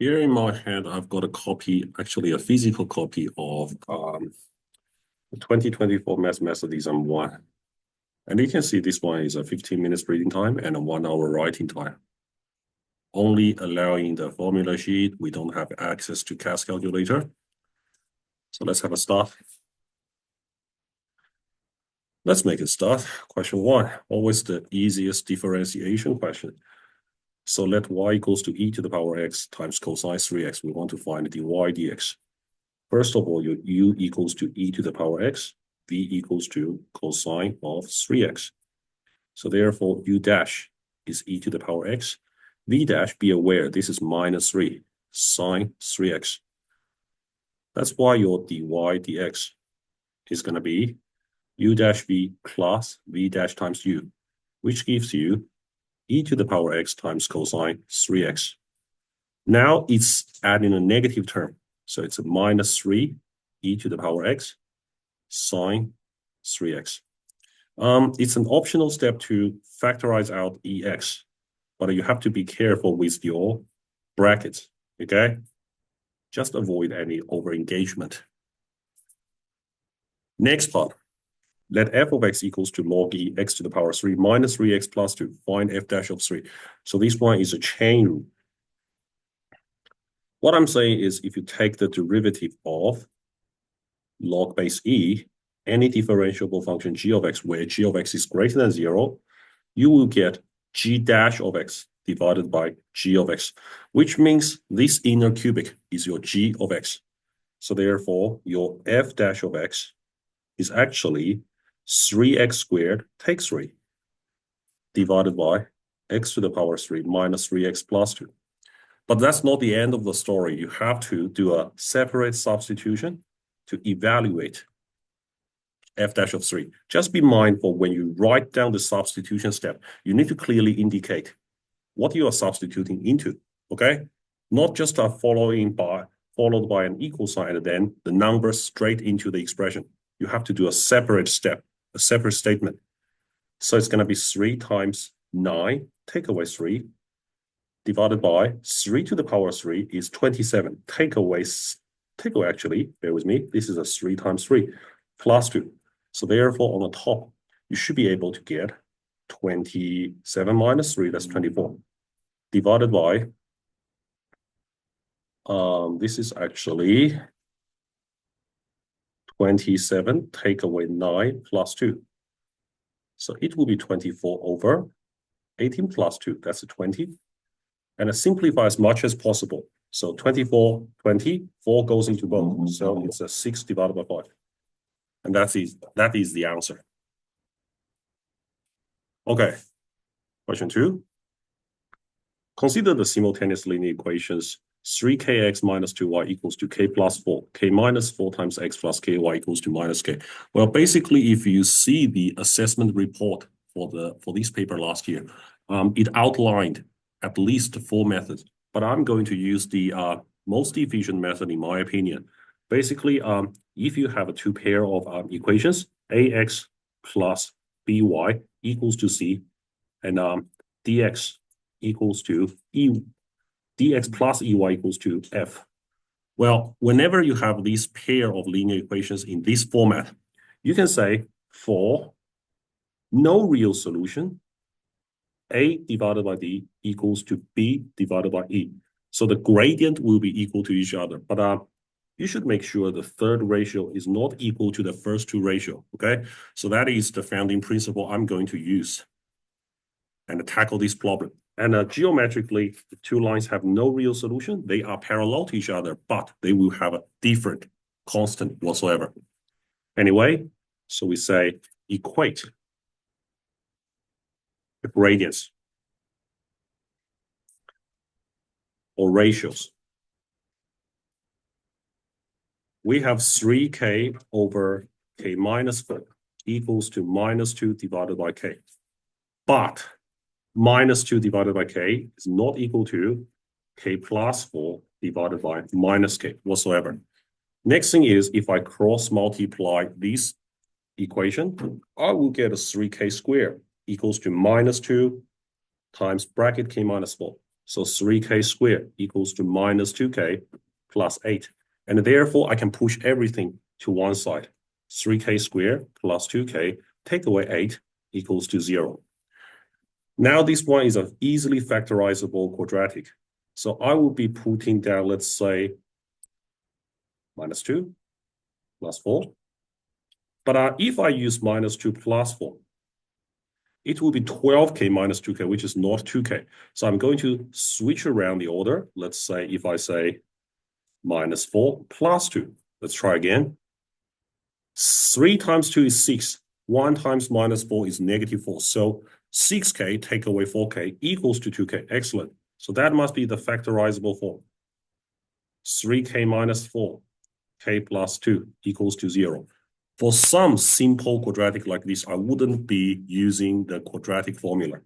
Here in my hand, I've got a copy, actually a physical copy of the 2024 Mathematics Exam 1. And you can see this one is a 15 minutes reading time and a 1 hour writing time. Only allowing the formula sheet. We don't have access to CAS calculator. So let's have a start. Let's make it start. Question 1, always the easiest differentiation question. So let y equals to e to the power x times cosine 3x. We want to find dy dx. First of all, your u equals to e to the power x, v equals to cosine of 3x. So therefore, u dash is e to the power x. V dash, be aware, this is minus 3, sine 3x. That's why your dy dx is going to be u dash v plus v dash times u, which gives you e to the power x times cosine 3x. Now it's adding a negative term. So it's a minus 3 e to the power x sine 3x. It's an optional step to factorize out ex, but you have to be careful with your brackets, okay? Just avoid any over-engagement. Next part. Let f of x equals to log e x to the power 3 minus 3x plus 2. Find f dash of 3. So this one is a chain rule. What I'm saying is if you take the derivative of log base e, any differentiable function g of x where g of x is greater than 0, you will get g dash of x divided by g of x, which means this inner cubic is your g of x. So therefore, your f dash of x is actually 3x squared take 3 divided by x to the power 3 minus 3x plus 2. But that's not the end of the story. You have to do a separate substitution to evaluate f dash of 3. Just be mindful when you write down the substitution step, you need to clearly indicate what you are substituting into, okay? Not just followed by an equal sign and then the numbers straight into the expression. You have to do a separate step, a separate statement. So it's going to be 3 times 9, take away 3, divided by 3 to the power 3 is 27. Take away actually, bear with me, this is a 3 times 3 plus 2. So therefore, on the top, you should be able to get 27 minus 3, that's 24, divided by, this is actually 27, take away 9 plus 2. So it will be 24 over 18 plus 2, that's a 20. And simplify as much as possible. So 24, 20, 4 goes into both. So it's a 6 divided by 5. And that is the answer. Okay, question 2. Consider the simultaneous linear equations 3kx minus 2y equals to k plus 4, k minus 4 times x plus ky equals to minus k. Well, basically, if you see the assessment report for this paper last year, it outlined at least 4 methods, but I'm going to use the most efficient method in my opinion. Basically, if you have 2 pair of equations, ax plus by equals to c, and dx equals to dx plus ey equals to f. Well, whenever you have this pair of linear equations in this format, you can say for no real solution, a divided by d equals to b divided by e. So the gradient will be equal to each other. But you should make sure the third ratio is not equal to the first 2 ratio, okay? So that is the founding principle I'm going to use and tackle this problem. And geometrically, the 2 lines have no real solution. They are parallel to each other, but they will have a different constant whatsoever. Anyway, so we say equate the gradients or ratios. We have 3k over k minus 4 equals to minus 2 divided by k. But minus 2 divided by k is not equal to k plus 4 divided by minus k whatsoever. Next thing is, if I cross multiply this equation, I will get a 3k squared equals to minus 2 times bracket k minus 4. So 3k squared equals to minus 2k plus 8. And therefore, I can push everything to one side. 3k squared plus 2k, take away 8 equals to 0. Now this one is an easily factorizable quadratic. So I will be putting down, let's say, minus 2 plus 4. But if I use minus 2 plus 4, it will be 12k minus 2k, which is not 2k. So I'm going to switch around the order. Let's say if I say minus 4 plus 2. Let's try again. 3 times 2 is 6. 1 times minus 4 is negative 4. So 6k take away 4k equals to 2k. Excellent. So that must be the factorizable form. 3k minus 4, k plus 2 equals to 0. For some simple quadratic like this, I wouldn't be using the quadratic formula.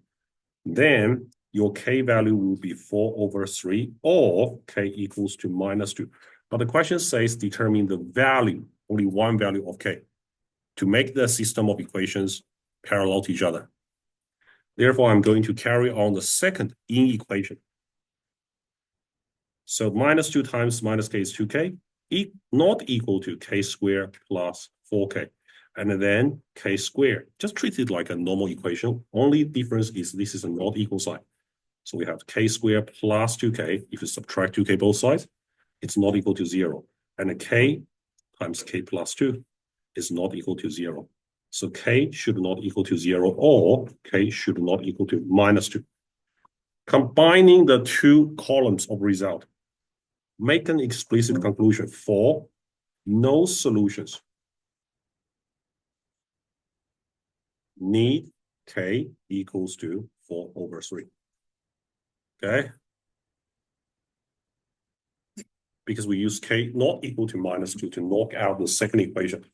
Then your k value will be 4 over 3 or k equals to minus 2. But the question says determine the value, only one value of k, to make the system of equations parallel to each other. Therefore, I'm going to carry on the second in equation. So minus 2 times minus k is 2k, not equal to k squared plus 4k. And then k squared, just treat it like a normal equation. Only difference is this is a not equal sign. So we have k squared plus 2k. If you subtract 2k both sides, it's not equal to 0. And k times k plus 2 is not equal to 0. So k should not equal to 0 or k should not equal to minus 2. Combining the two columns of result, make an explicit conclusion for no solutions. Need k equals to 4 over 3. Okay? Because we use k not equal to minus 2 to knock out the second equation.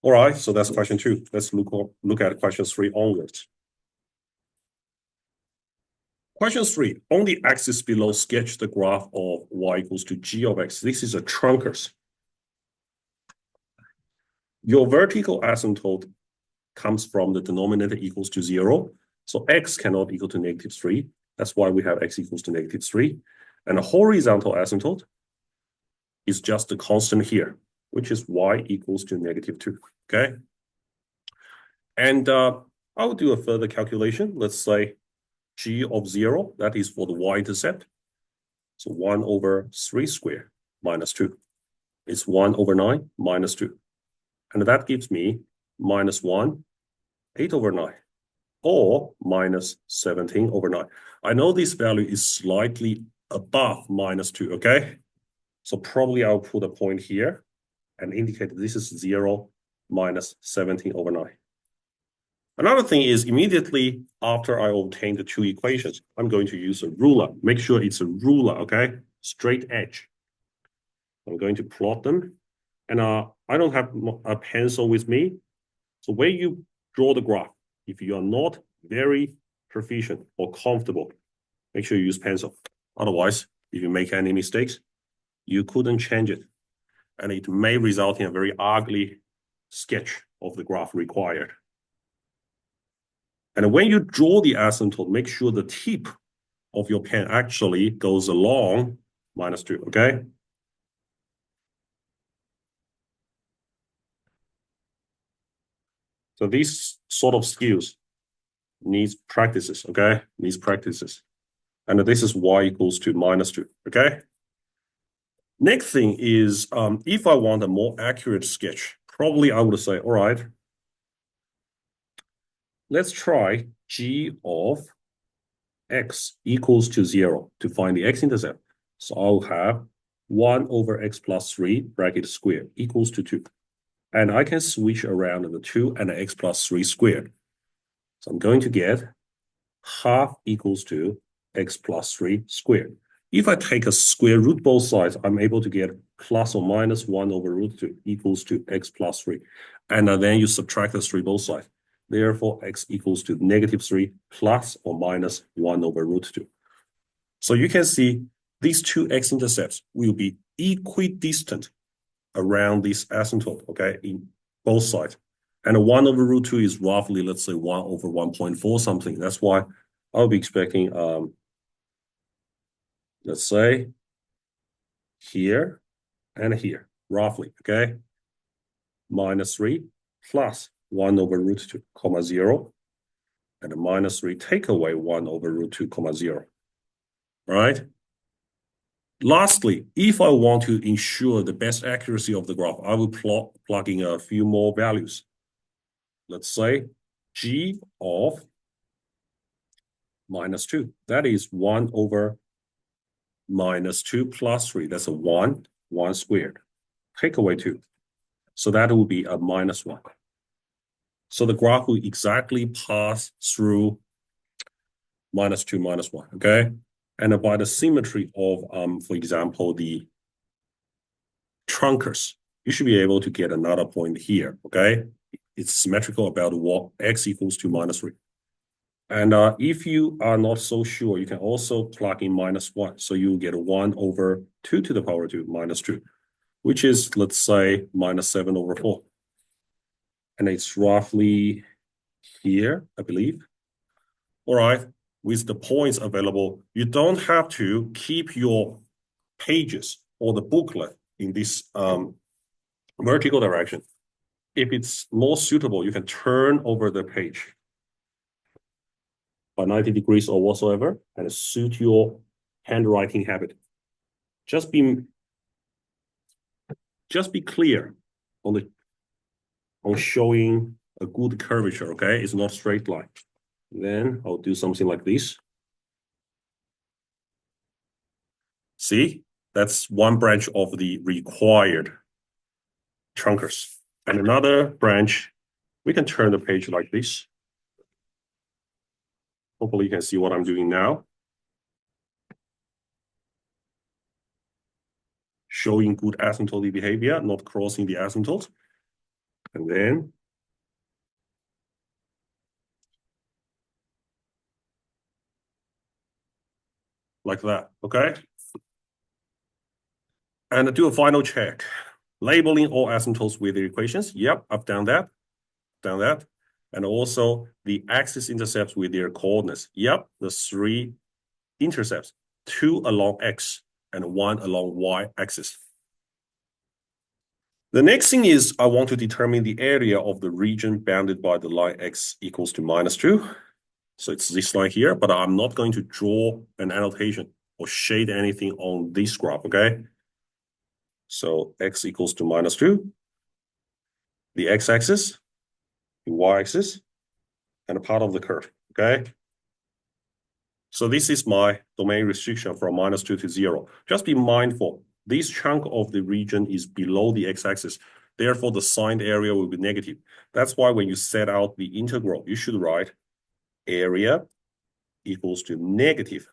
All right, so that's question 2. Let's look at question 3 onwards. Question 3, on the axis below, sketch the graph of y equals to g of x. This is a truncus. Your vertical asymptote comes from the denominator equals to 0. So x cannot equal to negative 3. That's why we have x equals to negative 3. And a horizontal asymptote is just the constant here, which is y equals to negative 2. Okay? And I will do a further calculation. Let's say g of 0, that is for the y-intercept. So 1 over 3 squared minus 2. It's 1 over 9 minus 2. And that gives me minus 1, 8 over 9, or minus 17 over 9. I know this value is slightly above minus 2, okay? So probably I'll put a point here and indicate this is 0 minus 17 over 9. Another thing is immediately after I obtain the two equations, I'm going to use a ruler. Make sure it's a ruler, okay? Straight edge. I'm going to plot them. And I don't have a pencil with me. So when you draw the graph, if you are not very proficient or comfortable, make sure you use pencil. Otherwise, if you make any mistakes, you couldn't change it. And it may result in a very ugly sketch of the graph required. And when you draw the asymptote, make sure the tip of your pen actually goes along minus 2, okay? So these sort of skills needs practices, okay? Needs practices. And this is y equals to minus 2, okay? Next thing is, if I want a more accurate sketch, probably I would say, all right, let's try g of x equals to 0 to find the x-intercept. So I'll have 1 over x plus 3 bracket squared equals to 2. And I can switch around the 2 and the x plus 3 squared. So I'm going to get half equals to x plus 3 squared. If I take a square root both sides, I'm able to get plus or minus 1 over root 2 equals to x plus 3. And then you subtract the 3 both sides. Therefore, x equals to negative 3 plus or minus 1 over root 2. So you can see these two x-intercepts will be equidistant around this asymptote, okay, in both sides. And 1 over root 2 is roughly, let's say, 1 over 1.4 something. That's why I'll be expecting let's say here and here, roughly, okay? -3 plus 1 over root 2, comma 0, and -3 take away 1 over root 2, comma 0, right? Lastly, if I want to ensure the best accuracy of the graph, I will plug in a few more values. Let's say g of -2. That is 1 over -2 plus 3. That's a 1 squared. Take away 2. So that will be a -1. So the graph will exactly pass through -2, -1, okay? And by the symmetry of, for example, the trunkers, you should be able to get another point here, okay? It's symmetrical about what x equals to -3. And if you are not so sure, you can also plug in -1. So you get 1 over 2 to the power 2 minus 2, which is, let's say, -7 over 4. And it's roughly here, I believe. All right, with the points available, you don't have to keep your pages or the booklet in this vertical direction. If it's more suitable, you can turn over the page by 90 degrees or whatsoever and suit your handwriting habit. Just be clear on showing a good curvature, okay? It's not straight line. Then I'll do something like this. See, that's one branch of the required trunkers. And another branch, we can turn the page like this. Hopefully you can see what I'm doing now. Showing good asymptotic behavior, not crossing the asymptote. And then like that, okay? And do a final check. Labeling all asymptotes with the equations. Yep, I've done that. And also the axis-intercepts with their coordinates. Yep, the 3 intercepts, 2 along x and 1 along y-axis. The next thing is I want to determine the area of the region bounded by the line x equals to -2. So it's this line here, but I'm not going to draw an annotation or shade anything on this graph, okay? So x equals to -2, the x-axis, the y-axis, and a part of the curve, okay? So this is my domain restriction from -2 to 0. Just be mindful, this chunk of the region is below the x-axis. Therefore, the signed area will be negative. That's why when you set out the integral, you should write area equals to negative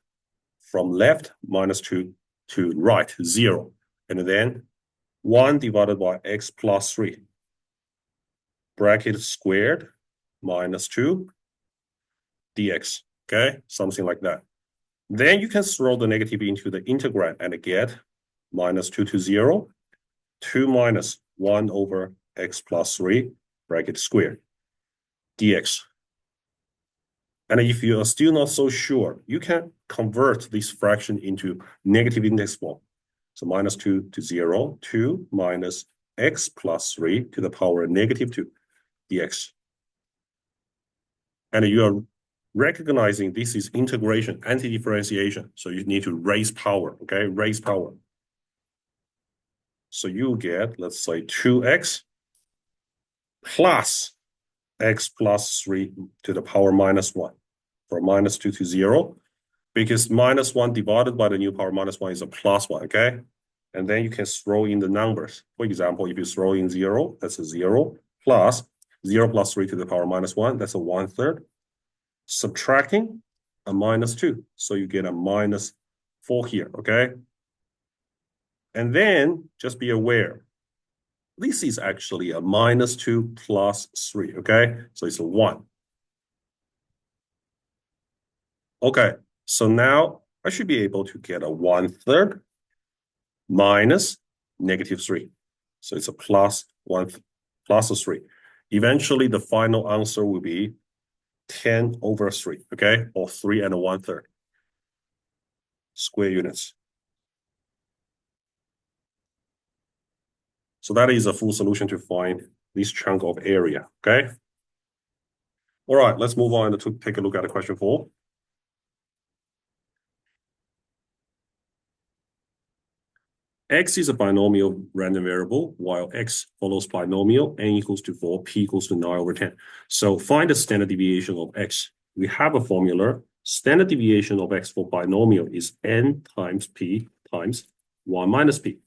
from left -2 to right 0. And then 1 divided by x plus 3. Bracket squared -2 dx. Okay, something like that. Then you can throw the negative into the integrand and get -2 to 0, 2 minus 1 over x plus 3, bracket squared, dx. And if you are still not so sure, you can convert this fraction into negative index form. So -2 to 0, 2 minus x plus 3 to the power -2 dx. And you are recognizing this is integration, anti-differentiation. So you need to raise power, okay? Raise power. So you get, let's say, 2x plus x plus 3 to the power -1 from -2 to 0, because -1 divided by the new power -1 is a +1, okay? And then you can throw in the numbers. For example, if you throw in 0, that's a 0, plus 0 plus 3 to the power -1, that's a 1/3. Subtracting a -2, so you get a -4 here, okay? And then just be aware, this is actually a -2 plus 3, okay? So it's a 1. Okay, so now I should be able to get a 1/3 minus -3. So it's a +1 plus a 3. Eventually, the final answer will be 10 over 3, okay? Or 3 and 1/3 square units. So that is a full solution to find this chunk of area, okay? All right, let's move on to take a look at question 4. X is a binomial random variable, while X follows binomial, n equals to 4, P equals to 9 over 10. So find the standard deviation of X. We have a formula. Standard deviation of X for binomial is n times P times 1 minus P.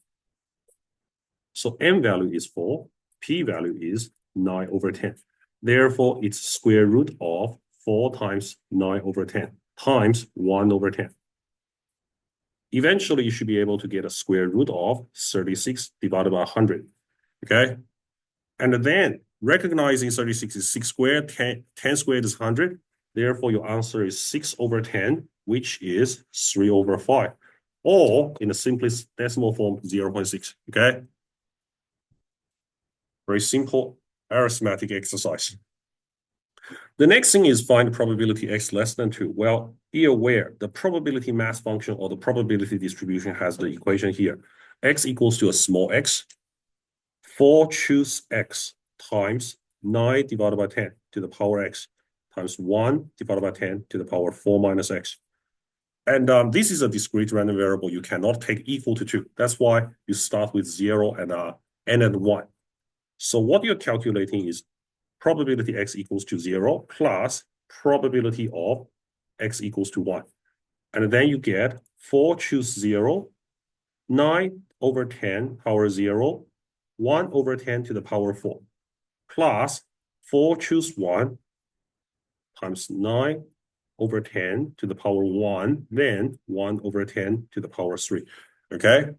So n value is 4, P value is 9 over 10. Therefore, it's square root of 4 times 9 over 10 times 1 over 10. Eventually, you should be able to get a square root of 36 divided by 100, okay? And then, recognizing 36 is 6 squared, 10 squared is 100. Therefore, your answer is 6 over 10, which is 3 over 5. Or, in the simplest decimal form, 0.6, okay? Very simple arithmetic exercise. The next thing is find probability x less than 2. Well, be aware the probability mass function or the probability distribution has the equation here. X equals to a small x, 4 choose x times 9 divided by 10 to the power x times 1 divided by 10 to the power 4 minus x. And this is a discrete random variable. You cannot take equal to 2. That's why you start with 0 and n and 1. So what you're calculating is probability x equals to 0 plus probability of x equals to 1. And then you get 4 choose 0, 9 over 10 power 0, 1 over 10 to the power 4, plus 4 choose 1 times 9 over 10 to the power 1, then 1 over 10 to the power 3, okay?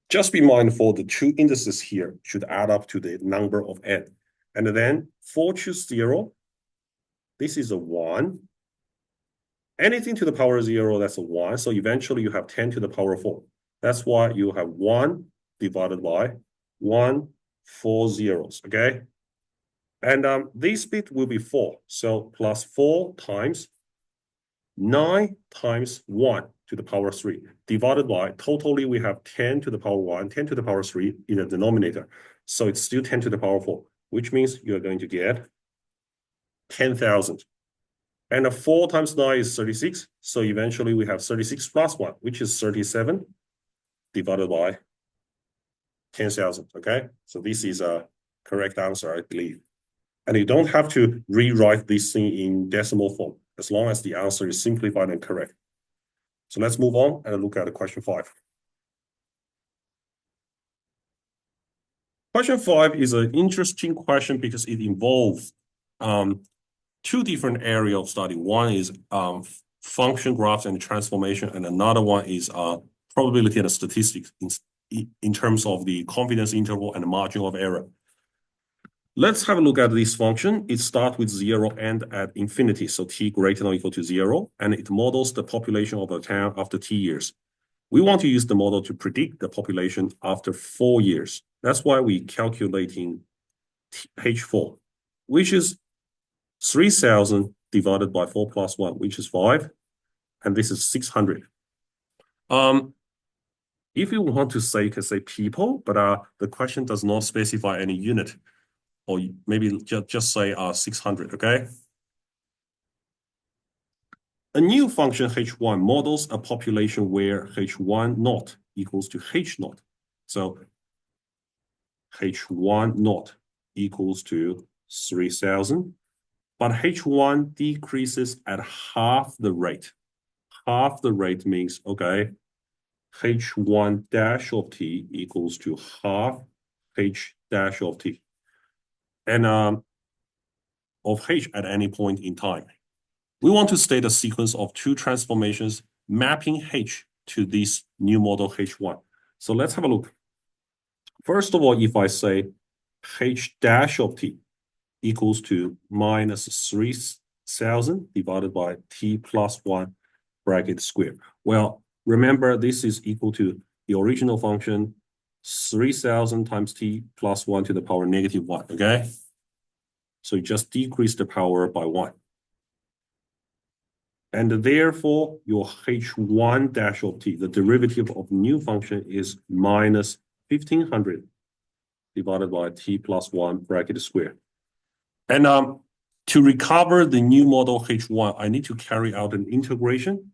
Just be mindful the two indices here should add up to the number of n. And then 4 choose 0, this is a 1. Anything to the power 0, that's a 1. So eventually you have 10 to the power 4. That's why you have 1 divided by 1, 4 zeros, okay? And this bit will be 4. So plus 4 times 9 times 1 to the power 3 divided by, totally we have 10 to the power 1, 10 to the power 3 in the denominator. So it's still 10 to the power 4, which means you're going to get 10,000. And 4 times 9 is 36. So eventually we have 36 plus 1, which is 37 divided by 10,000, okay? So this is a correct answer, I believe. And you don't have to rewrite this thing in decimal form, as long as the answer is simplified and correct. So let's move on and look at question 5. Question 5 is an interesting question because it involves two different areas of study. One is function graphs and transformation, and another one is probability and statistics in terms of the confidence interval and the margin of error. Let's have a look at this function. It starts with 0 and at infinity, so t greater than or equal to 0, and it models the population of a town after t years. We want to use the model to predict the population after 4 years. That's why we're calculating H4, which is 3,000 divided by 4 plus 1, which is 5, and this is 600. If you want to say, you can say people, but the question does not specify any unit. Or maybe just say 600, okay? A new function h1 models a population where h1 naught equals to h naught. So h1 naught equals to 3,000, but h1 decreases at half the rate. Half the rate means, okay, h1 dash of t equals to half h dash of t. And of h at any point in time. We want to state a sequence of two transformations mapping h to this new model h1. So let's have a look. First of all, if I say h dash of t equals to minus 3,000 divided by t plus 1 bracket square. Well, remember this is equal to the original function 3,000 times t plus 1 to the power negative 1, okay? So you just decrease the power by 1. And therefore, your h1 dash of t, the derivative of new function, is minus 1,500 divided by t plus 1 bracket square. And to recover the new model h1, I need to carry out an integration.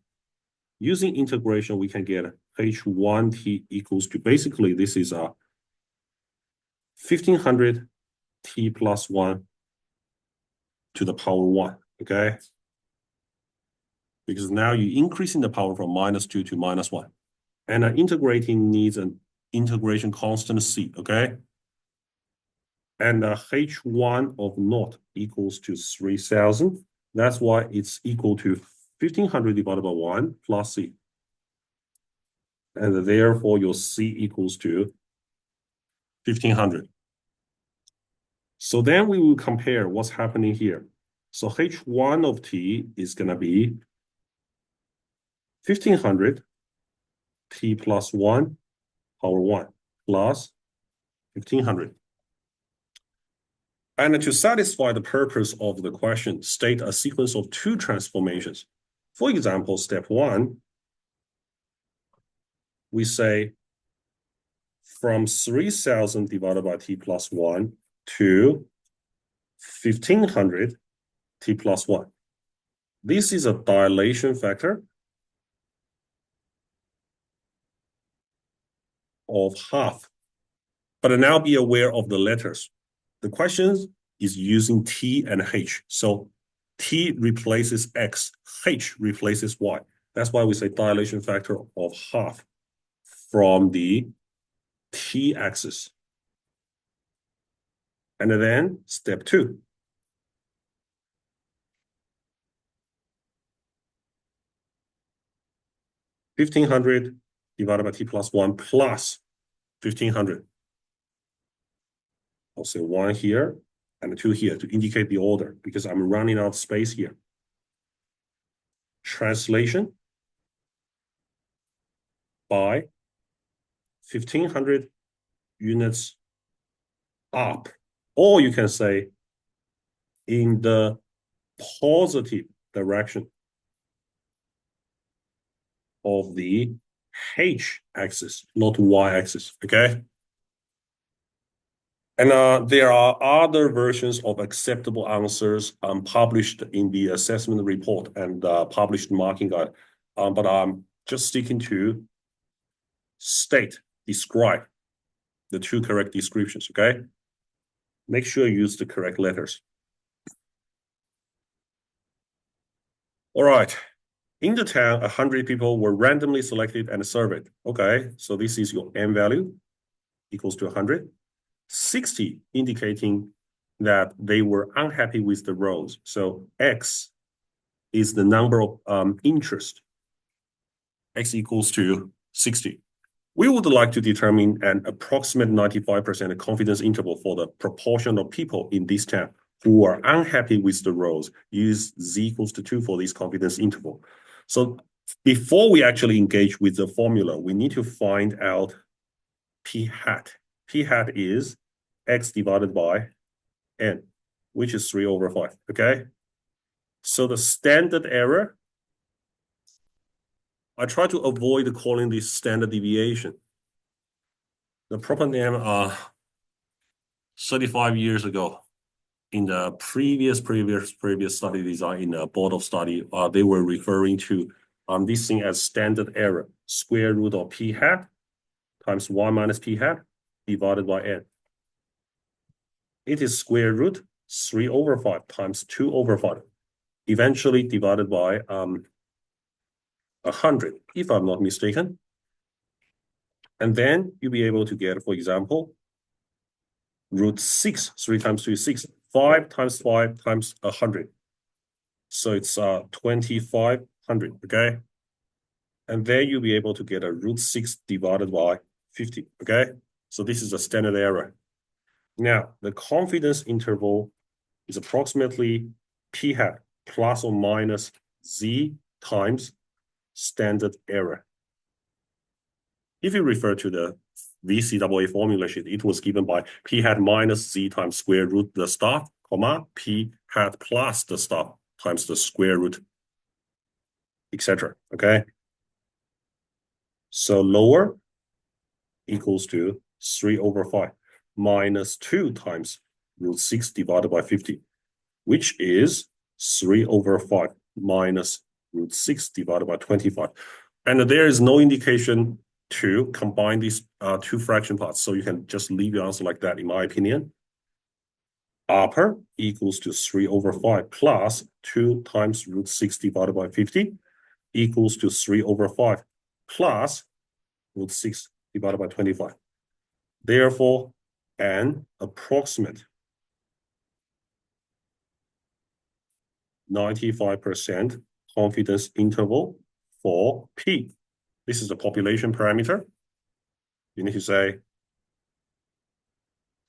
Using integration, we can get h1t equals to, basically, this is 1500 t plus 1 to the power 1, okay? Because now you're increasing the power from -2 to -1. And integrating needs an integration constant c, okay? And h1 of naught equals to 3000. That's why it's equal to 1500 divided by 1 plus c. And therefore, your c equals to 1500. So then we will compare what's happening here. So h1 of t is going to be 1500 t plus 1 power 1 plus 1500. And to satisfy the purpose of the question, state a sequence of 2 transformations. For example, step 1, we say from 3000 divided by t plus 1 to 1500 t plus 1. This is a dilation factor of half. But now be aware of the letters. The question is using t and h. So t replaces x, h replaces y. That's why we say dilation factor of half from the t-axis. And then step 2. $1,500 divided by t plus 1 plus 1,500. I'll say 1 here and 2 here to indicate the order because I'm running out of space here. Translation by 1,500 units up. Or you can say in the positive direction of the h-axis, not y-axis, okay? And there are other versions of acceptable answers published in the assessment report and published marking guide. But I'm just sticking to describe the 2 correct descriptions, okay? Make sure you use the correct letters. All right. In the town, 100 people were randomly selected and surveyed. Okay, so this is your n value equals to 100. 60 indicating that they were unhappy with the roles. So x is the number of interest. X equals to 60. We would like to determine an approximate 95% confidence interval for the proportion of people in this town who are unhappy with the roles. Use z equals to 2 for this confidence interval. So before we actually engage with the formula, we need to find out p hat. P hat is x divided by n, which is 3/5, okay? So the standard error, I try to avoid calling this standard deviation. The proper name 35 years ago, in the previous study design in the board of study, they were referring to this thing as standard error, square root of p hat times 1 minus p hat divided by n. It is square root 3/5 times 2/5, eventually divided by 100, if I'm not mistaken. And then you'll be able to get, for example, root 6, 3 times 2 is 6, 5 times 5 times 100. So it's 2,500, okay? And then you'll be able to get a root 6 divided by 50, okay? So this is a standard error. Now, the confidence interval is approximately p hat plus or minus z times standard error. If you refer to the VCAA formula sheet, it was given by p hat minus z times square root the stuff, comma, p hat plus the stuff times the square root, etc. Okay? So lower equals to 3/5. minus 2 times root 6 divided by 50, which is 3 over 5 minus root 6 divided by 25. And there is no indication to combine these two fraction parts. So you can just leave your answer like that, in my opinion. Upper equals to 3 over 5 plus 2 times root 6 divided by 50 equals to 3 over 5 plus root 6 divided by 25. Therefore, an approximate 95% confidence interval for P. This is the population parameter. You need to say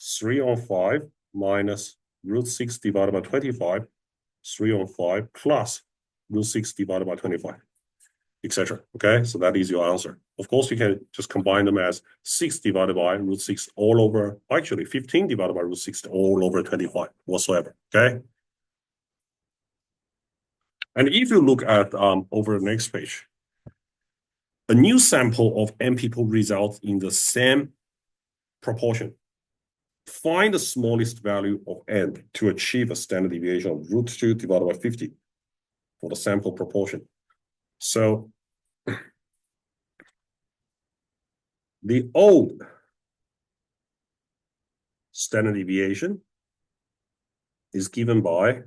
3 on 5 minus root 6 divided by 25, 3 on 5 plus root 6 divided by 25, etc. Okay, so that is your answer. Of course, you can just combine them as 6 divided by root 6 all over, actually 15 divided by root 6 all over 25 whatsoever. Okay. And if you look at over the next page, a new sample of n people results in the same proportion. Find the smallest value of n to achieve a standard deviation of root 2 divided by 50 for the sample proportion. So the old standard deviation is given by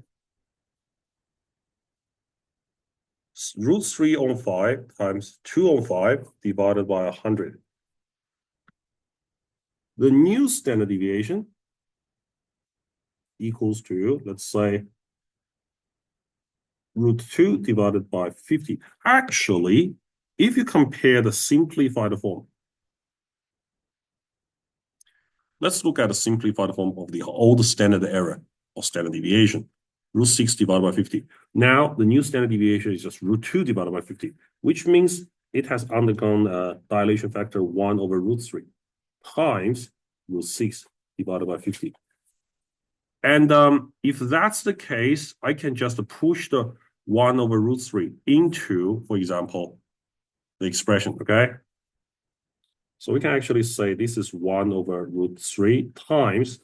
root 3 on 5 times 2 on 5 divided by 100. The new standard deviation equals to, let's say, root 2 divided by 50. Actually, if you compare the simplified form, let's look at the simplified form of the old standard error or standard deviation, root 6 divided by 50. Now, the new standard deviation is just root 2 divided by 50, which means it has undergone a dilation factor 1 over root 3 times root 6 divided by 50. And if that's the case, I can just push the 1 over root 3 into, for example, the expression, okay? So we can actually say this is 1 over root 3 times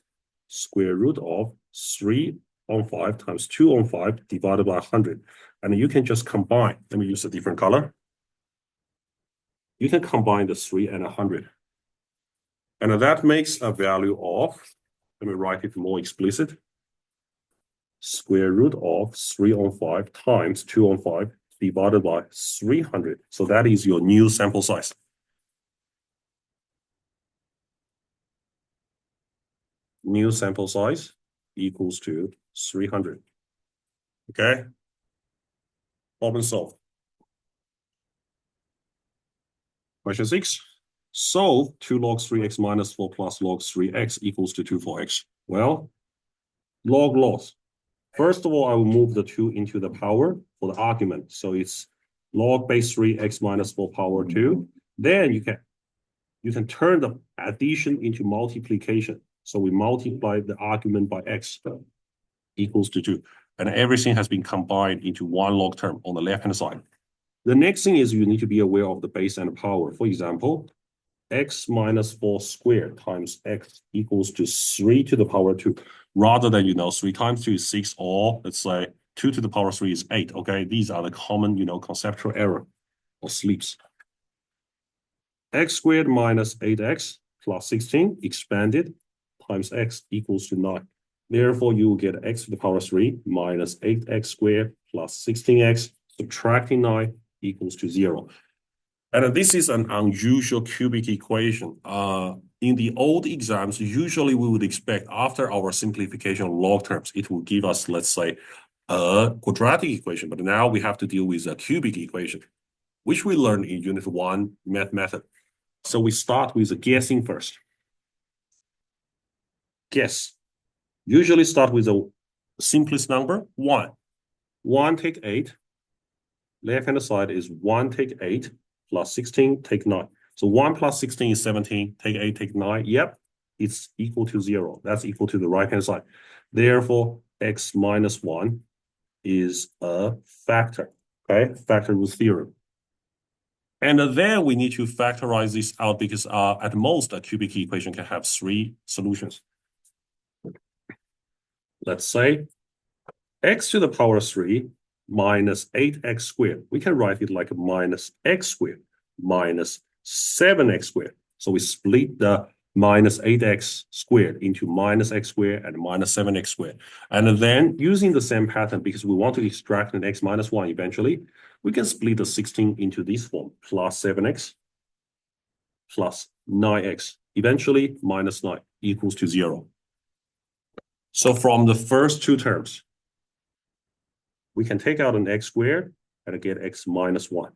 square root of 3 on 5 times 2 on 5 divided by 100. And you can just combine. Let me use a different color. You can combine the 3 and 100. And that makes a value of, let me write it more explicit, square root of 3 on 5 times 2 on 5 divided by 300. So that is your new sample size. New sample size equals to 300. Okay? Problem solved. Question 6. Solve 2 log 3x minus 4 plus log 3x equals to 2 4x. Well, log loss. First of all, I will move the 2 into the power for the argument. So it's log base 3x minus 4 power 2. Then you can turn the addition into multiplication. So we multiply the argument by x equals to 2. And everything has been combined into one log term on the left-hand side. The next thing is you need to be aware of the base and power. For example, x minus 4 squared times x equals to 3 to the power 2. Rather than, 3 times 2 is 6, or let's say 2 to the power 3 is 8. Okay, these are the common, conceptual error or sleeps. X squared minus 8x plus 16 expanded times x equals to 9. Therefore, you will get x to the power 3 minus 8x squared plus 16x subtracting 9 equals to 0. And this is an unusual cubic equation. In the old exams, usually we would expect after our simplification of log terms, it will give us, let's say, a quadratic equation. But now we have to deal with a cubic equation, which we learned in Unit 1 math method. So we start with the guessing first. Guess. Usually start with the simplest number, 1. 1 take 8. Left-hand side is 1 take 8 plus 16 take 9. So 1 plus 16 is 17. Take 8, take 9. Yep, it's equal to 0. That's equal to the right-hand side. Therefore, x minus 1 is a factor. Okay, factor root theorem. And then we need to factorize this out because at most a cubic equation can have 3 solutions. Let's say x to the power 3 minus 8x squared. We can write it like minus x squared minus 7x squared. So we split the minus 8x squared into minus x squared and minus 7x squared. And then using the same pattern, because we want to extract an x minus 1 eventually, we can split the 16 into this form, plus 7x plus 9x. Eventually, minus 9 equals to 0. So from the first 2 terms, we can take out an x squared and get x minus 1.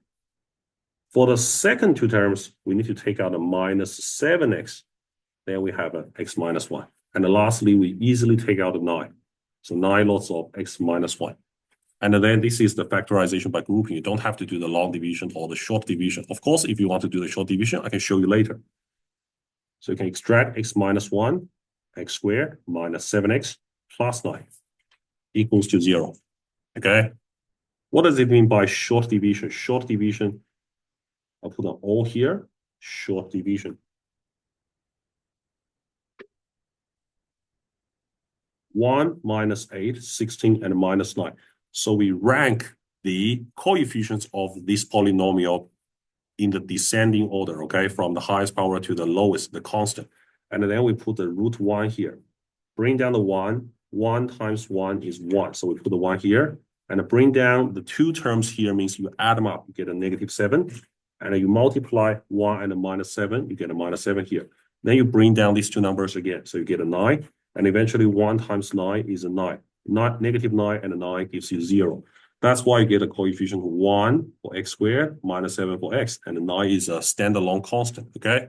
For the second 2 terms, we need to take out a minus 7x. Then we have an x minus 1. And then lastly, we easily take out a 9. So 9 lots of x minus 1. And then this is the factorization by grouping. You don't have to do the long division or the short division. Of course, if you want to do the short division, I can show you later. So you can extract x minus 1, x squared minus 7x plus 9 equals to 0. Okay? What does it mean by short division? Short division, I'll put an O here, short division. 1 minus 8, 16, and minus 9. So we rank the coefficients of this polynomial in the descending order, okay, from the highest power to the lowest, the constant. And then we put the root 1 here. Bring down the 1. 1 times 1 is 1. So we put the 1 here. And bring down the 2 terms here means you add them up, you get a negative 7. And you multiply 1 and a minus 7, you get a minus 7 here. Then you bring down these 2 numbers again. So you get a 9. And eventually 1 times 9 is a 9. Negative 9 and a 9 gives you 0. That's why you get a coefficient 1 for x squared, minus 7 for x, and the 9 is a standalone constant, okay?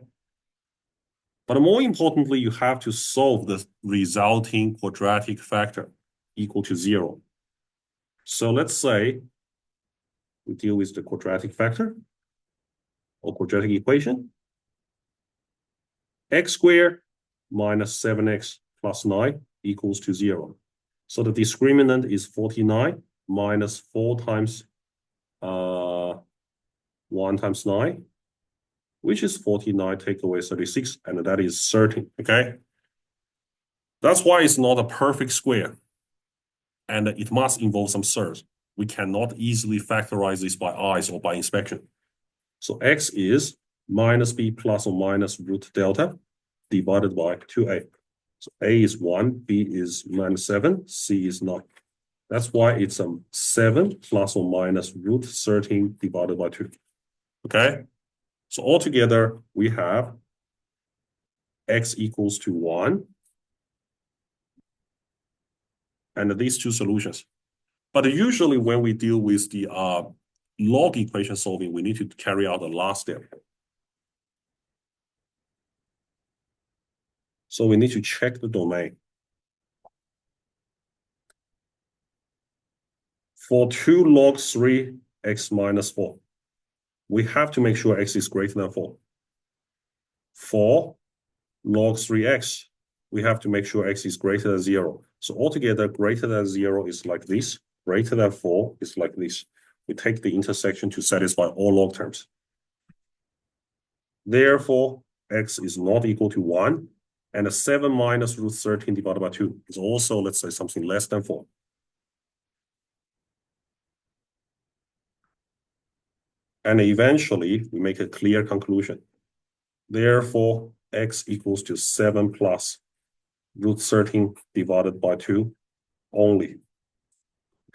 But more importantly, you have to solve the resulting quadratic factor equal to 0. So let's say we deal with the quadratic factor or quadratic equation. X squared minus 7x plus 9 equals to 0. So the discriminant is 49 minus 4 times 1 times 9, which is 49, take away 36, and that is 13, okay? That's why it's not a perfect square, and it must involve some surds. We cannot easily factorize this by eyes or by inspection. So x is minus b plus or minus root delta divided by 2a. So a is 1, b is minus 7, c is 9. That's why it's 7 plus or minus root 13 divided by 2. Okay? So altogether, we have x equals to 1. And these 2 solutions. But usually when we deal with the log equation solving, we need to carry out the last step. So we need to check the domain. For 2 log 3 x minus 4, we have to make sure x is greater than 4. For log 3x, we have to make sure x is greater than 0. So altogether, greater than 0 is like this. Greater than 4 is like this. We take the intersection to satisfy all log terms. Therefore, x is not equal to 1. And 7 minus root 13 divided by 2 is also, let's say, something less than 4. And eventually, we make a clear conclusion. Therefore, x equals to 7 plus root 13 divided by 2 only.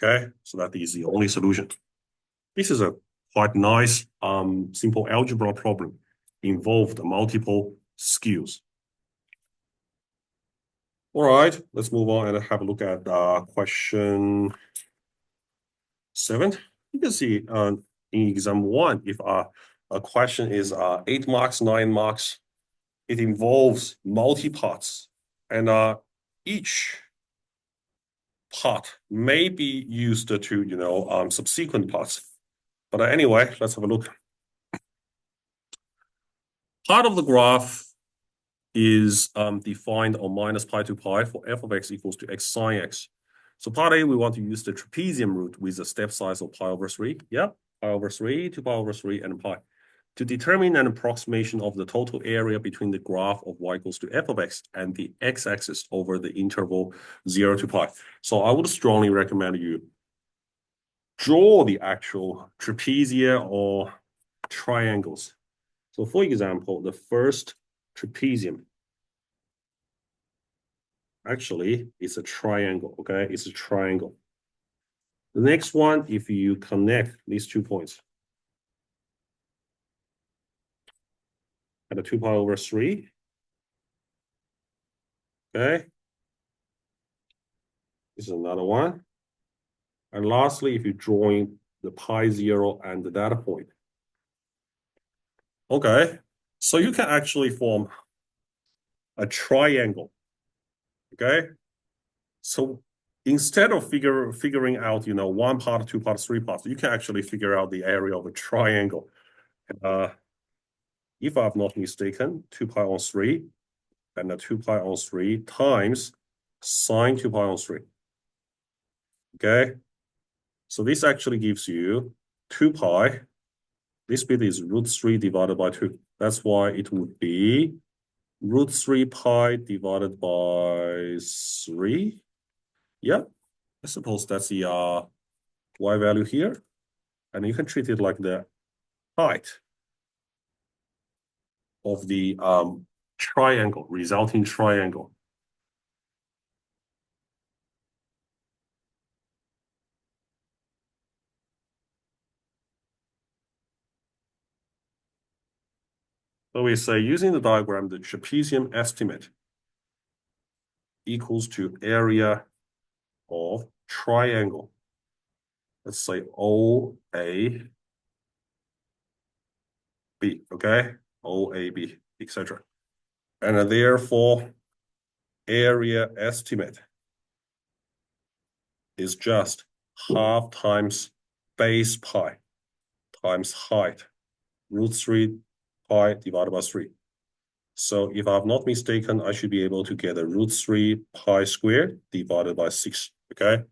Okay, so that is the only solution. This is a quite nice, simple algebra problem. Involved multiple skills. All right, let's move on and have a look at question 7. You can see in exam 1, if a question is 8 marks, 9 marks, it involves multi-parts, and each part may be used to, subsequent parts. But anyway, let's have a look. Part of the graph is defined on minus pi to pi for f of x equals to x sine x. So part A, we want to use the trapezium root with a step size of pi over 3. Yeah, pi over 3 to pi over 3 and pi. To determine an approximation of the total area between the graph of y equals to f of x and the x-axis over the interval 0 to pi. So I would strongly recommend you draw the actual trapezia or triangles. So for example, the first trapezium actually is a triangle, okay? It's a triangle. The next one, if you connect these 2 points at a 2 pi over 3, okay? This is another one. And lastly, if you join the pi 0 and the data point. Okay, so you can actually form a triangle, okay? So instead of figuring out, 1 part, 2 parts, 3 parts, you can actually figure out the area of a triangle. If I'm not mistaken, 2 pi on 3 and a 2 pi on 3 times sine 2 pi on 3. Okay, so this actually gives you 2 pi. This bit is root 3 divided by 2. That's why it would be root 3 pi divided by 3. Yeah, I suppose that's the y value here. And you can treat it like the height of the triangle, resulting triangle. So we say using the diagram, the trapezium estimate equals to area of triangle. Let's say OAB, okay? OAB, etc. And therefore, area estimate is just half times base pi times height, root 3 pi divided by 3. So if I'm not mistaken, I should be able to get a root 3 pi squared divided by 6, okay?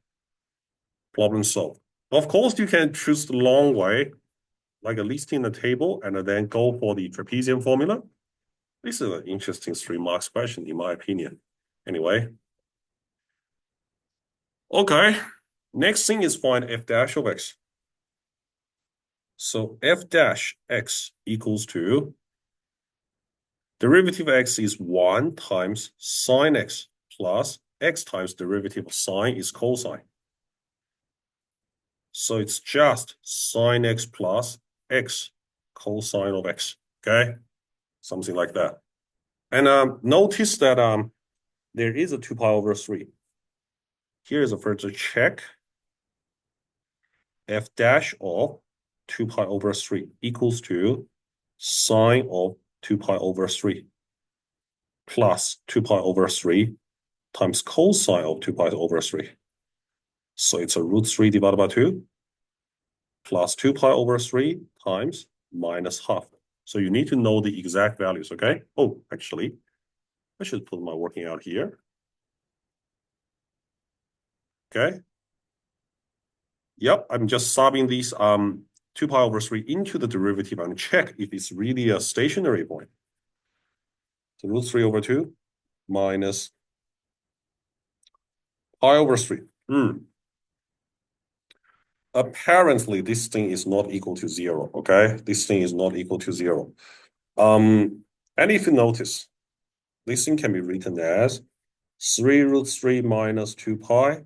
Problem solved. Of course, you can choose the long way, like a listing the table, and then go for the trapezium formula. This is an interesting 3 marks question, in my opinion. Anyway. Okay, next thing is find f dash of x. So f dash x equals to derivative of x is 1 times sine x plus x times derivative of sine is cosine. So it's just sine x plus x cosine of x, okay? Something like that. And notice that there is a 2 pi over 3. Here is a further check. F dash of 2 pi over 3 equals to sine of 2 pi over 3 plus 2 pi over 3 times cosine of 2 pi over 3. So it's a root 3 divided by 2 plus 2 pi over 3 times minus half. So you need to know the exact values, okay? Oh, actually, I should put my working out here. Okay. Yep, I'm just subbing these 2 pi over 3 into the derivative and check if it's really a stationary point. So root 3 over 2 minus pi over 3. Apparently, this thing is not equal to 0, okay? This thing is not equal to 0. And if you notice, this thing can be written as 3 root 3 minus 2 pi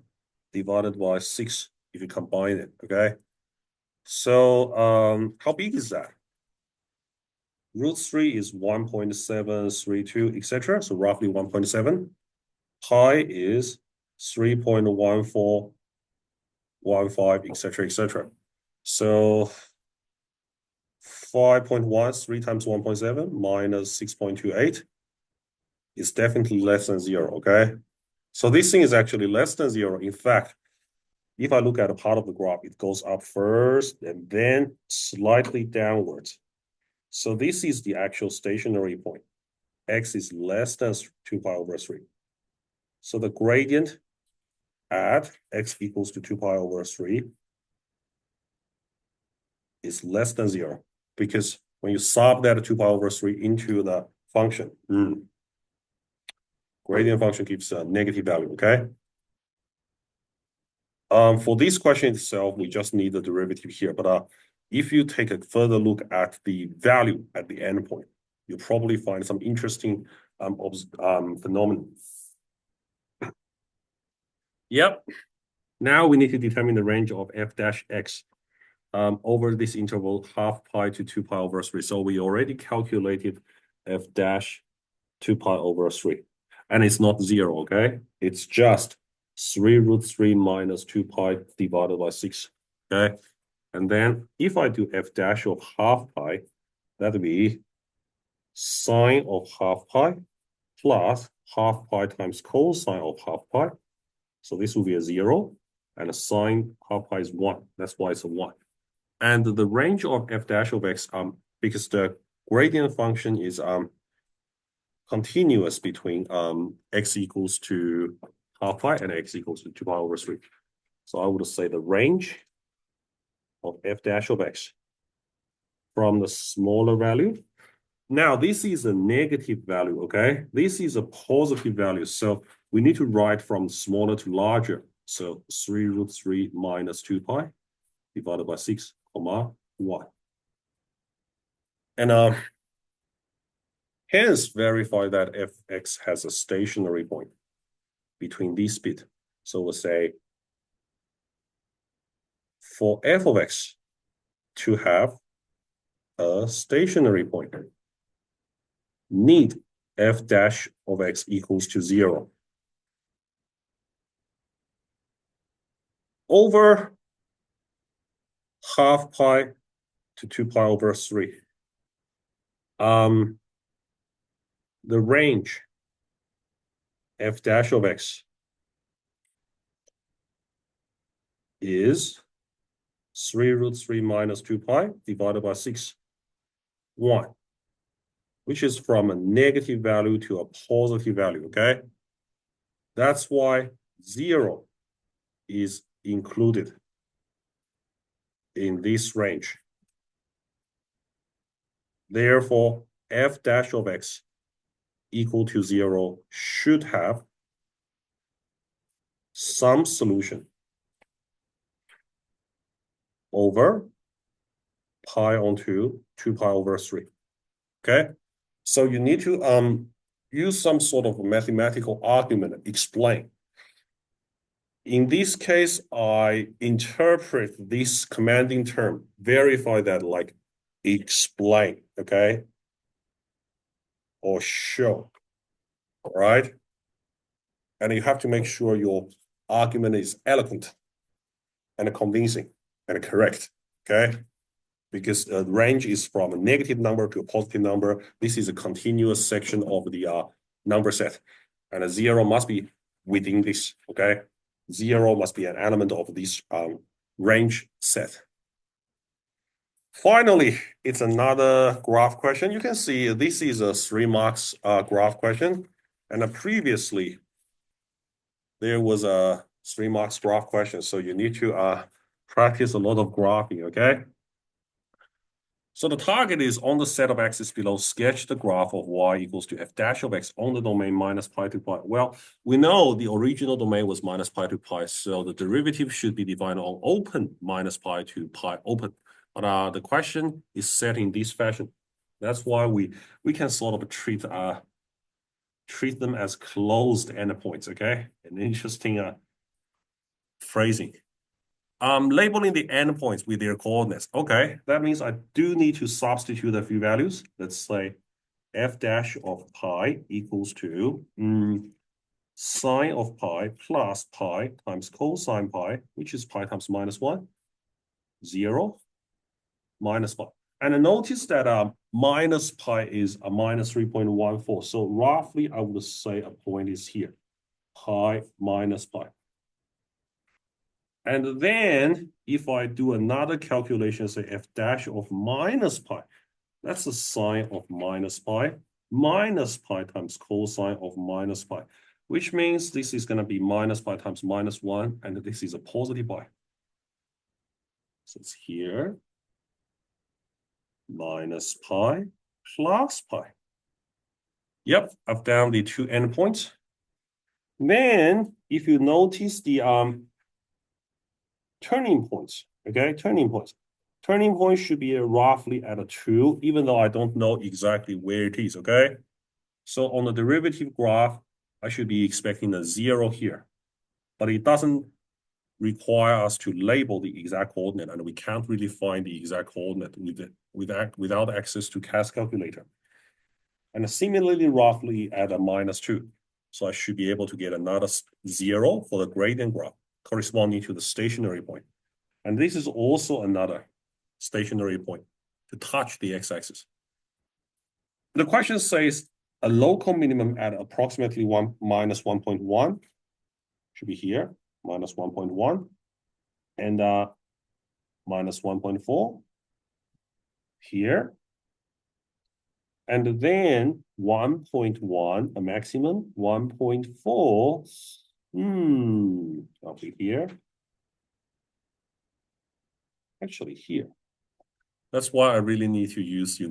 divided by 6 if you combine it, okay? So how big is that? Root 3 is 1.732, etc. So roughly 1.7. Pi is 3.1415, etc., etc. So 5.1, 3 times 1.7 minus 6.28 is definitely less than 0, okay? So this thing is actually less than 0. In fact, if I look at a part of the graph, it goes up first and then slightly downwards. So this is the actual stationary point. X is less than 2 pi over 3. So the gradient at x equals to 2 pi over 3 is less than 0 because when you sub that 2 pi over 3 into the function, gradient function gives a negative value, okay? For this question itself, we just need the derivative here. But if you take a further look at the value at the endpoint, you'll probably find some interesting phenomenon. Yep. Now we need to determine the range of f dash x over this interval half pi to 2 pi over 3. So we already calculated f dash 2 pi over 3. And it's not 0, okay? It's just 3 root 3 minus 2 pi divided by 6, okay? And then if I do f dash of half pi, that would be sine of half pi plus half pi times cosine of half pi. So this will be a 0, and a sine half pi is 1. That's why it's a 1. And the range of f dash of x, because the gradient function is continuous between x equals to half pi and x equals to 2 pi over 3. So I would say the range of f dash of x from the smaller value. Now, this is a negative value, okay? This is a positive value. So we need to write from smaller to larger. So 3 root 3 minus 2 pi divided by 6, comma 1. And hence verify that fx has a stationary point between these bits. So we'll say for f of x to have a stationary point, need f dash of x equals to 0 over half pi to 2 pi over 3. The range f dash of x is 3 root 3 minus 2 pi divided by 6, 1, which is from a negative value to a positive value, okay? That's why 0 is included in this range. Therefore, f dash of x equal to 0 should have some solution over pi onto 2 pi over 3, okay? So you need to use some sort of mathematical argument, explain. In this case, I interpret this commanding term, verify that like explain, okay? Or show, all right? And you have to make sure your argument is eloquent and convincing and correct, okay? Because the range is from a negative number to a positive number. This is a continuous section of the number set. And a 0 must be within this, okay? 0 must be an element of this range set. Finally, it's another graph question. You can see this is a 3 marks graph question. And previously, there was a 3 marks graph question. So you need to practice a lot of graphing, okay? So the target is on the set of axes below, sketch the graph of y equals to f dash of x on the domain minus pi to pi. Well, we know the original domain was minus pi to pi, so the derivative should be defined on open minus pi to pi open. But the question is set in this fashion. That's why we can sort of treat them as closed endpoints, okay? An interesting phrasing. Labeling the endpoints with their coordinates. Okay, that means I do need to substitute a few values. Let's say f dash of pi equals to sine of pi plus pi times cosine pi, which is pi times minus 1, 0, minus pi. And notice that minus pi is a minus 3.14. So roughly, I would say a point is here, pi minus pi. And then if I do another calculation, say f dash of minus pi, that's the sine of minus pi times cosine of minus pi, which means this is going to be minus pi times minus 1, and this is a positive pi. So it's here, minus pi plus pi. Yep, I've done the two endpoints. Then, if you notice the turning points, okay, turning points should be roughly at a 2, even though I don't know exactly where it is, okay? So on the derivative graph, I should be expecting a 0 here, but it doesn't require us to label the exact coordinate, and we can't really find the exact coordinate without access to CAS calculator. And similarly, roughly at a -2. So I should be able to get another 0 for the gradient graph corresponding to the stationary point. And this is also another stationary point to touch the x-axis. The question says a local minimum at approximately minus 1.1 should be here, minus 1.1, and minus 1.4 here. And then 1.1, a maximum, 1.4, I'll be here. Actually here. That's why I really need to use,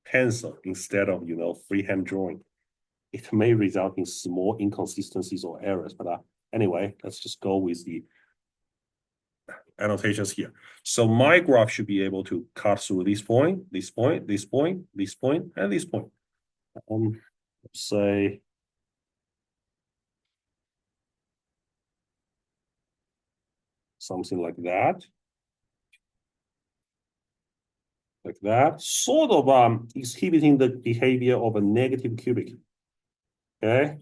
pencil instead of, freehand drawing. It may result in small inconsistencies or errors, but anyway, let's just go with the annotations here. So my graph should be able to cut through this point, this point, this point, this point, and this point. Let's say something like that. Like that, sort of exhibiting the behavior of a negative cubic. Okay.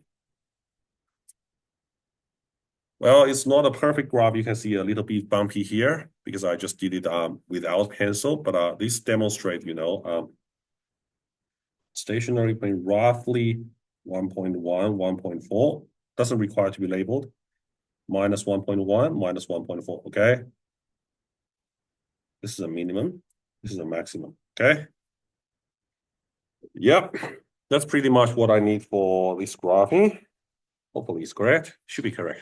Well, it's not a perfect graph. You can see a little bit bumpy here because I just did it without pencil. But this demonstrates, stationary point roughly 1.1, 1.4. Doesn't require to be labeled. Minus 1.1, minus 1.4. Okay. This is a minimum. This is a maximum. Okay. Yep. That's pretty much what I need for this graphing. Hopefully it's correct. Should be correct.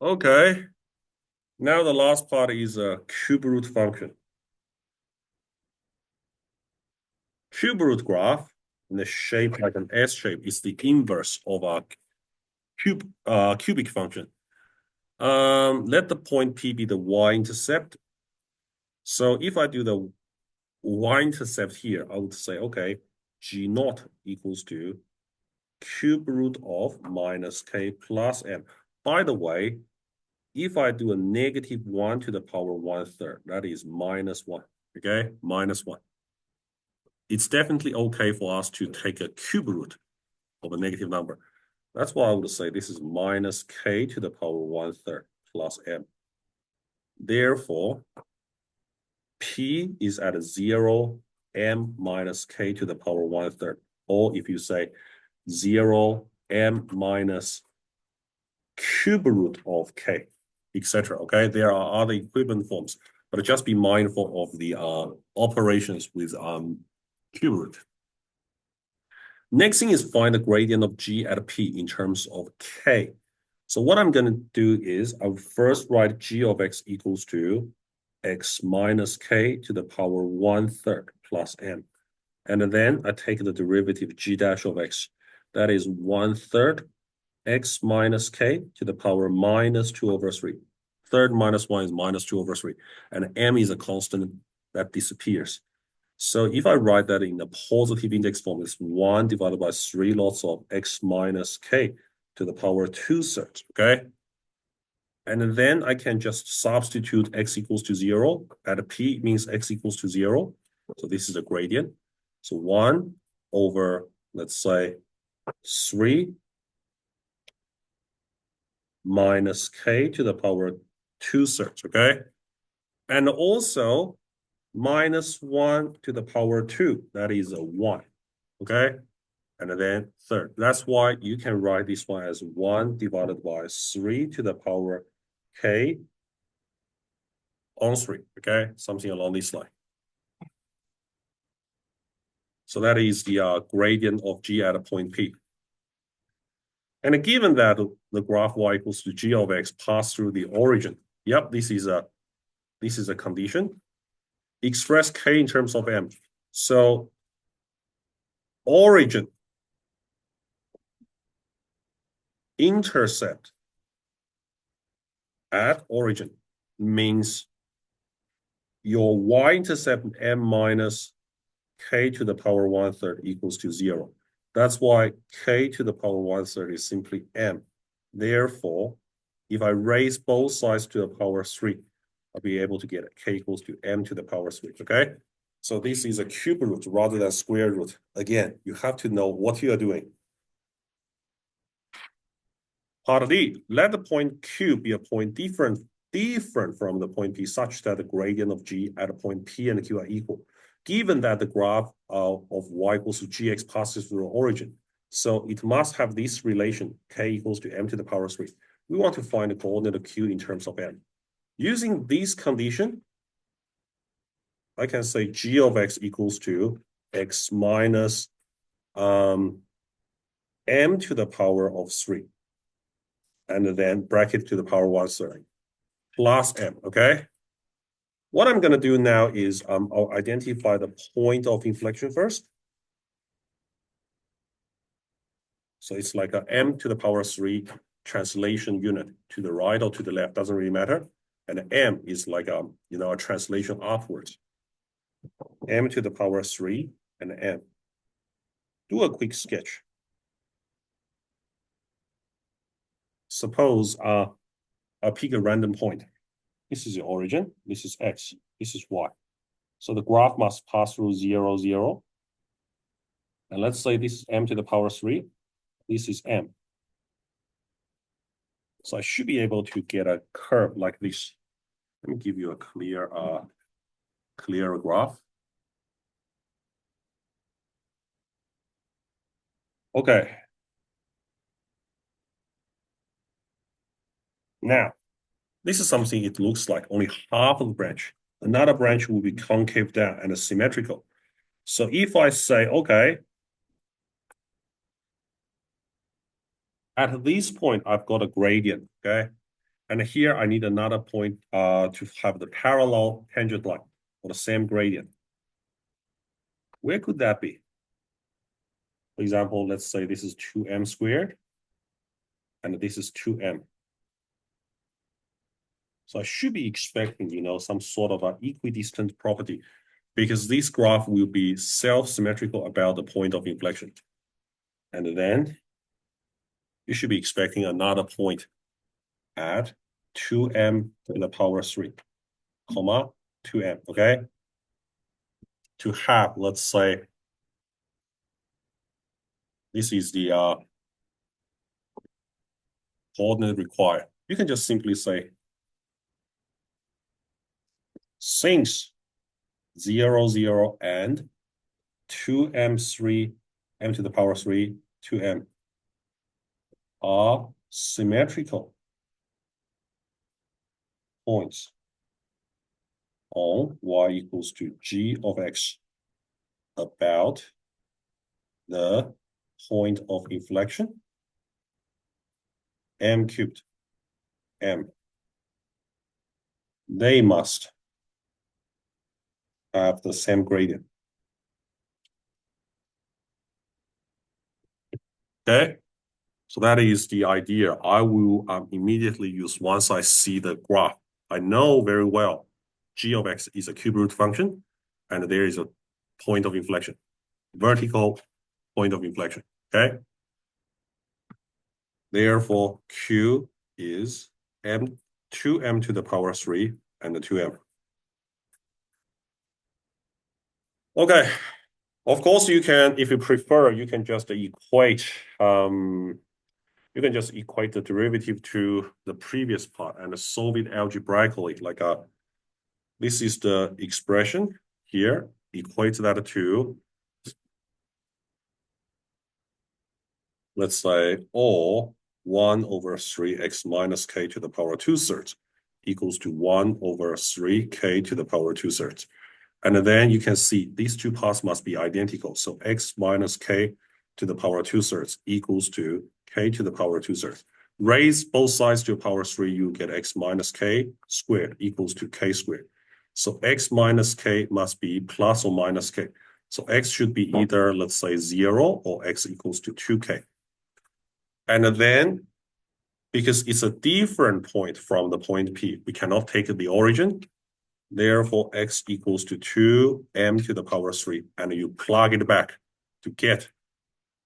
Okay. Now the last part is a cube root function. Cube root graph in the shape like an S shape is the inverse of a cubic function. Let the point P be the y-intercept. So if I do the y-intercept here, I would say, okay, G0 equals to cube root of minus k plus m. By the way, if I do a negative 1 to the power 1/3, that is -1, okay? -1. It's definitely okay for us to take a cube root of a negative number. That's why I would say this is minus k to the power 1/3 plus m. Therefore, P is at 0, m minus k to the power 1/3. Or if you say 0, m minus cube root of k, etc. Okay, there are other equivalent forms, but just be mindful of the operations with cube root. Next thing is find the gradient of g at p in terms of k. So what I'm going to do is I will first write g of x equals to x minus k to the power 1/3 plus m. And then I take the derivative g dash of x. That is 1/3 x minus k to the power -2/3. Third minus 1 is -2/3. And m is a constant that disappears. So if I write that in the positive index form, it's 1 divided by 3 lots of x minus k to the power 2/3, okay? And then I can just substitute x equals to 0. At p means x equals to 0. So this is a gradient. So 1 over, let's say, 3 minus k to the power 2/3, okay? And also -1 to the power 2, that is a 1, okay? And then third. That's why you can write this one as 1 divided by 3 to the power k on 3, okay? Something along this line. So that is the gradient of g at a point P. And given that the graph y equals to g of x pass through the origin, yep, this is a condition. Express k in terms of m. So origin intercept at origin means your y-intercept m minus k to the power 1/3 equals to 0. That's why k to the power 1/3 is simply m. Therefore, if I raise both sides to the power 3, I'll be able to get k equals to m to the power 3, okay? So this is a cube root rather than square root. Again, you have to know what you are doing. Part D, let the point Q be a point different from the point P such that the gradient of G at a point P and Q are equal, given that the graph of y equals to gx passes through the origin. So it must have this relation, k equals to m to the power 3. We want to find the coordinate of Q in terms of m. Using this condition, I can say g of x equals to x minus m to the power of 3. And then bracket to the power 1/3 plus m, okay? What I'm going to do now is I'll identify the point of inflection first. So it's like a m to the power 3 translation unit to the right or to the left, doesn't really matter. And m is like a translation upwards. M to the power 3 and m. Do a quick sketch. Suppose I pick a random point. This is the origin, this is x, this is y. So the graph must pass through 0, 0. And let's say this is m to the power 3. This is m. So I should be able to get a curve like this. Let me give you a clearer graph. Okay. Now, this is something it looks like only half of the branch. Another branch will be concave down and symmetrical. So if I say, okay, at this point, I've got a gradient, okay? And here I need another point to have the parallel tangent line for the same gradient. Where could that be? For example, let's say this is 2m squared, and this is 2m. So I should be expecting, some sort of an equidistant property, because this graph will be self-symmetrical about the point of inflection. And then you should be expecting another point at 2m to the power 3, comma, 2m, okay? To have, let's say, this is the coordinate required. You can just simply say, since 0, 0, and 2m3, m to the power 3, 2m are symmetrical points on y equals to g of x about the point of inflection, m cubed, m. They must have the same gradient. Okay, so that is the idea. I will immediately use once I see the graph. I know very well g of x is a cube root function, and there is a point of inflection, vertical point of inflection, okay? Therefore, q is 2m to the power 3 and the 2m. Okay, of course you can, if you prefer, you can just equate the derivative to the previous part and solve it algebraically. Like this is the expression here, equate that to, let's say, or 1 over 3x minus k to the power 2/3 equals to 1 over 3k to the power 2/3. And then you can see these two parts must be identical. So x minus k to the power 2/3 equals to k to the power 2/3. Raise both sides to the power 3, you get x minus k squared equals to k squared. So x minus k must be plus or minus k. So x should be either, let's say, 0 or x equals to 2k. And then, because it's a different point from the point P, we cannot take the origin. Therefore, x equals to 2m to the power 3. And you plug it back to get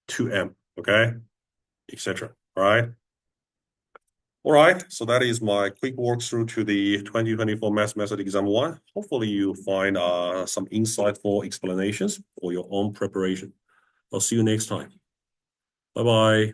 2m, okay? Etc. All right? All right, so that is my quick walkthrough to the 2024 Math Method Exam 1. Hopefully you find some insightful explanations for your own preparation. I'll see you next time. Bye-bye.